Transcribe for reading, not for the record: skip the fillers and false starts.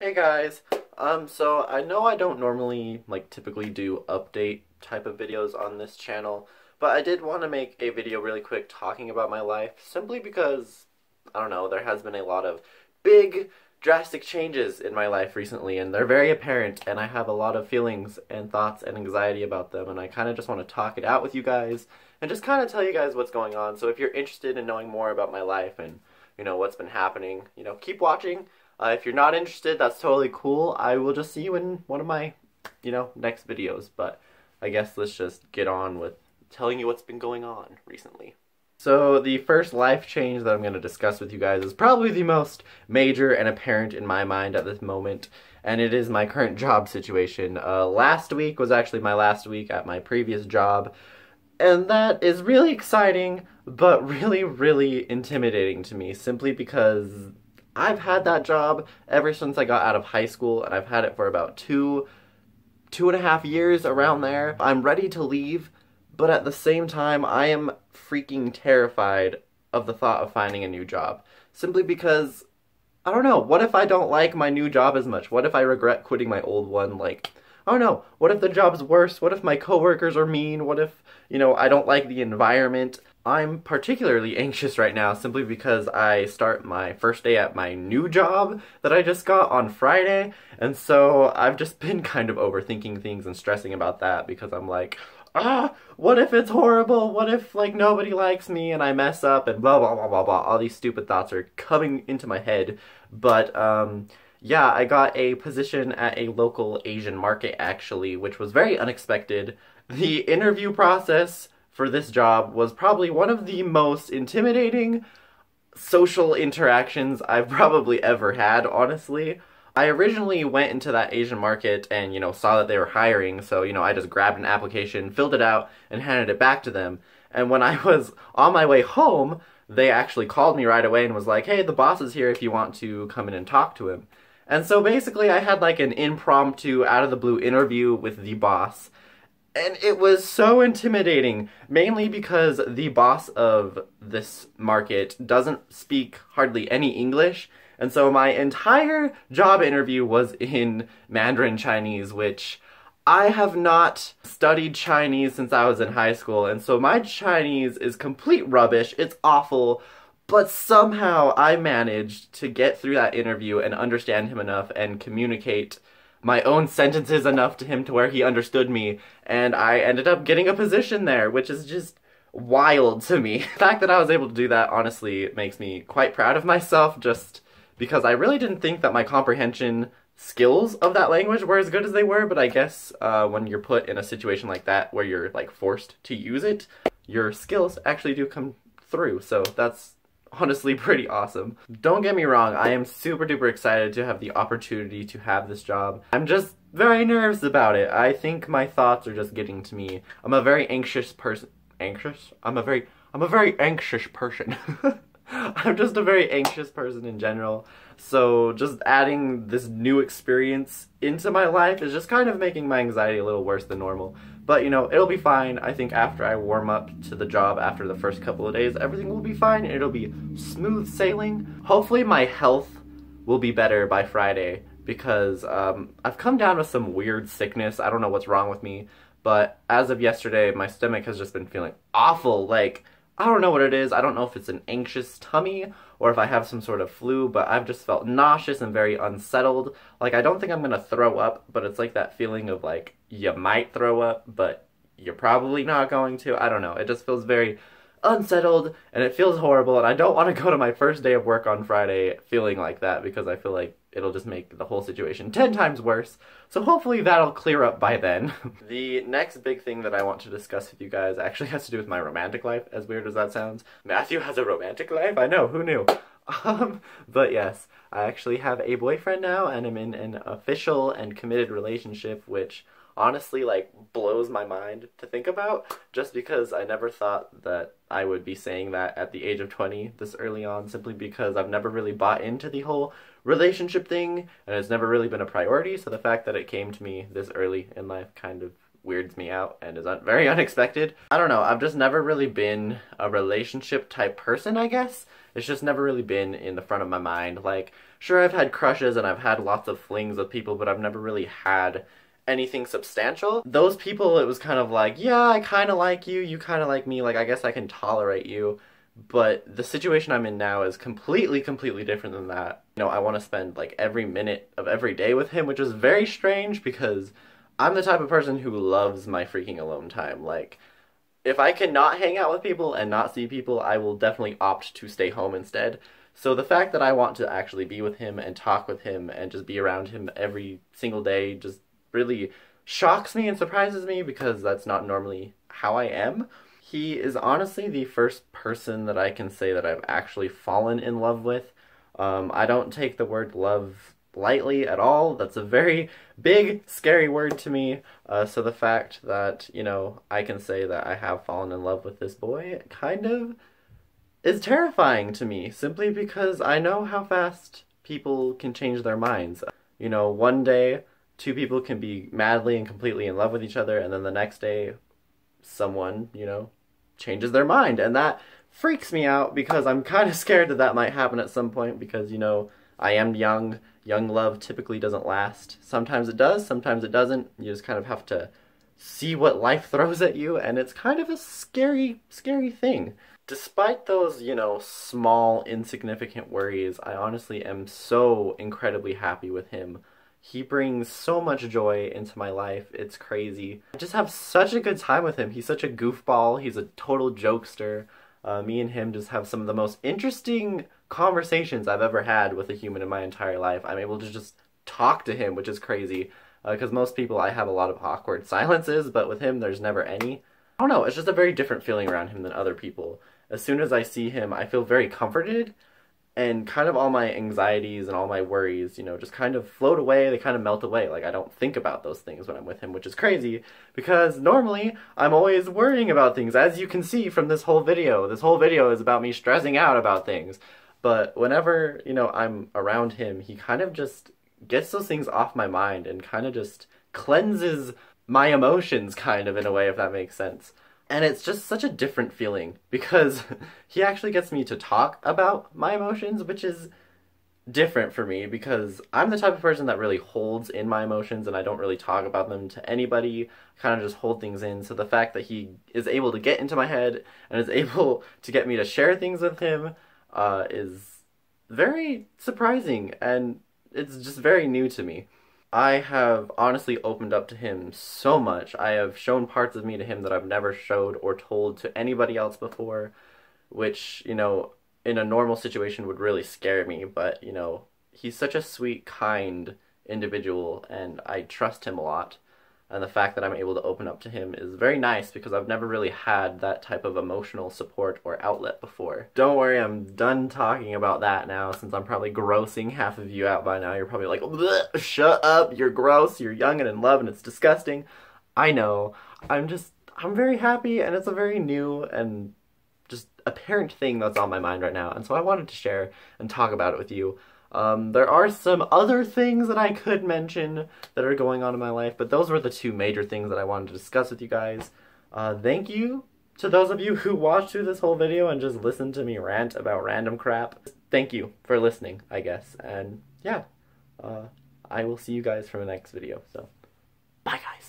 Hey guys, so I know I don't normally, typically do update type of videos on this channel, but I did want to make a video really quick talking about my life, simply because, I don't know, there has been a lot of big, drastic changes in my life recently, and they're very apparent, and I have a lot of feelings and thoughts and anxiety about them, and I kind of just want to talk it out with you guys, and just kind of tell you guys what's going on, so if you're interested in knowing more about my life and, what's been happening, keep watching. If you're not interested, that's totally cool. I will just see you in one of my, next videos. But I guess let's just get on with telling you what's been going on recently. So the first life change that I'm going to discuss with you guys is probably the most major and apparent in my mind at this moment, and it is my current job situation. Last week was actually my last week at my previous job, and that is really exciting, but really, really intimidating to me, simply because I've had that job ever since I got out of high school, and I've had it for about two and a half years, around there. I'm ready to leave, but at the same time, I am freaking terrified of the thought of finding a new job. Simply because, I don't know, what if I don't like my new job as much? What if I regret quitting my old one? I don't know, what if the job's worse? What if my coworkers are mean? What if, I don't like the environment? I'm particularly anxious right now simply because I start my first day at my new job that I just got on Friday, and so I've just been kind of overthinking things and stressing about that because I'm like, what if it's horrible? What if, nobody likes me and I mess up and blah, blah, blah, blah, blah. All these stupid thoughts are coming into my head, but, yeah, I got a position at a local Asian market, actually, which was very unexpected. The interview process for this job was probably one of the most intimidating social interactions I've probably ever had, honestly. I originally went into that Asian market and, saw that they were hiring, so, I just grabbed an application, filled it out, and handed it back to them. And when I was on my way home, they actually called me right away and was like, hey, the boss is here if you want to come in and talk to him. And so basically I had an impromptu, out-of-the-blue interview with the boss. And it was so intimidating, mainly because the boss of this market doesn't speak hardly any English, and so my entire job interview was in Mandarin Chinese, which I have not studied Chinese since I was in high school, and so my Chinese is complete rubbish, it's awful, but somehow I managed to get through that interview and understand him enough and communicate my own sentences enough to him to where he understood me, and I ended up getting a position there, which is just wild to me. The fact that I was able to do that honestly makes me quite proud of myself, just because I really didn't think that my comprehension skills of that language were as good as they were, but I guess when you're put in a situation like that where you're forced to use it, your skills actually do come through, so that's honestly pretty awesome. Don't get me wrong, I am super duper excited to have the opportunity to have this job. I'm just very nervous about it. I think my thoughts are just getting to me. I'm a very anxious person. Anxious? I'm a very anxious person. I'm just a very anxious person in general. So just adding this new experience into my life is just kind of making my anxiety a little worse than normal. But, it'll be fine. I think after I warm up to the job after the first couple of days, everything will be fine. It'll be smooth sailing. Hopefully my health will be better by Friday because I've come down with some weird sickness. I don't know what's wrong with me, but as of yesterday, my stomach has just been feeling awful. I don't know what it is. I don't know if it's an anxious tummy or if I have some sort of flu, but I've just felt nauseous and very unsettled. I don't think I'm gonna throw up, but it's that feeling of you might throw up, but you're probably not going to. I don't know. It just feels very unsettled and it feels horrible, and I don't want to go to my first day of work on Friday feeling like that because I feel like it'll just make the whole situation 10 times worse. So hopefully that'll clear up by then. The next big thing that I want to discuss with you guys actually has to do with my romantic life, as weird as that sounds. Matthew has a romantic life? I know, who knew? But yes, I actually have a boyfriend now, and I'm in an official and committed relationship, which honestly blows my mind to think about, just because I never thought that I would be saying that at the age of 20 this early on, simply because I've never really bought into the whole relationship thing and it's never really been a priority, so the fact that it came to me this early in life kind of weirds me out and is very unexpected. I don't know, I've just never really been a relationship type person, I guess, It's just never really been in the front of my mind. Like, sure, I've had crushes and I've had lots of flings with people, but I've never really had anything substantial. Those people, it was kind of like, yeah, I kind of like you, you kind of like me, like, I guess I can tolerate you. But the situation I'm in now is completely different than that. You know, I want to spend like every minute of every day with him, which is very strange because I'm the type of person who loves my freaking alone time. Like, if I cannot hang out with people and not see people, I will definitely opt to stay home instead. So the fact that I want to actually be with him and talk with him and just be around him every single day just really shocks me and surprises me because that's not normally how I am. He is honestly the first person that I can say that I've actually fallen in love with. I don't take the word love lightly at all. That's a very big, scary word to me. So the fact that, you know, I can say that I have fallen in love with this boy kind of is terrifying to me, simply because I know how fast people can change their minds. You know, one day, two people can be madly and completely in love with each other, and then the next day, someone, you know, changes their mind, and that freaks me out because I'm kind of scared that that might happen at some point because, you know, I am young. Young love typically doesn't last. Sometimes it does, sometimes it doesn't. You just kind of have to see what life throws at you, and it's kind of a scary, scary thing. Despite those, you know, small, insignificant worries, I honestly am so incredibly happy with him. He brings so much joy into my life. It's crazy. I just have such a good time with him. He's such a goofball. He's a total jokester. Me and him just have some of the most interesting conversations I've ever had with a human in my entire life. I'm able to just talk to him, which is crazy. Because most people, I have a lot of awkward silences, but with him, there's never any. I don't know, it's just a very different feeling around him than other people. As soon as I see him, I feel very comforted, and kind of all my anxieties and all my worries, you know, just kind of float away, they kind of melt away. Like, I don't think about those things when I'm with him, which is crazy, because normally I'm always worrying about things, as you can see from this whole video. This whole video is about me stressing out about things. But whenever, you know, I'm around him, he kind of just gets those things off my mind and kind of just cleanses my emotions, kind of, in a way, if that makes sense. And it's just such a different feeling because he actually gets me to talk about my emotions, which is different for me because I'm the type of person that really holds in my emotions and I don't really talk about them to anybody. I kind of just hold things in. So the fact that he is able to get into my head and is able to get me to share things with him is very surprising, and it's just very new to me. I have honestly opened up to him so much. I have shown parts of me to him that I've never showed or told to anybody else before, which, you know, in a normal situation would really scare me, but, you know, he's such a sweet, kind individual, and I trust him a lot. And the fact that I'm able to open up to him is very nice because I've never really had that type of emotional support or outlet before. Don't worry, I'm done talking about that now since I'm probably grossing half of you out by now. You're probably like, shut up, you're gross, you're young and in love and it's disgusting. I know. I'm very happy, and it's a very new and just apparent thing that's on my mind right now. And so I wanted to share and talk about it with you. There are some other things that I could mention that are going on in my life, but those were the two major things that I wanted to discuss with you guys. Thank you to those of you who watched through this whole video and just listened to me rant about random crap. Thank you for listening, I guess. And yeah, I will see you guys for the next video. So, bye guys.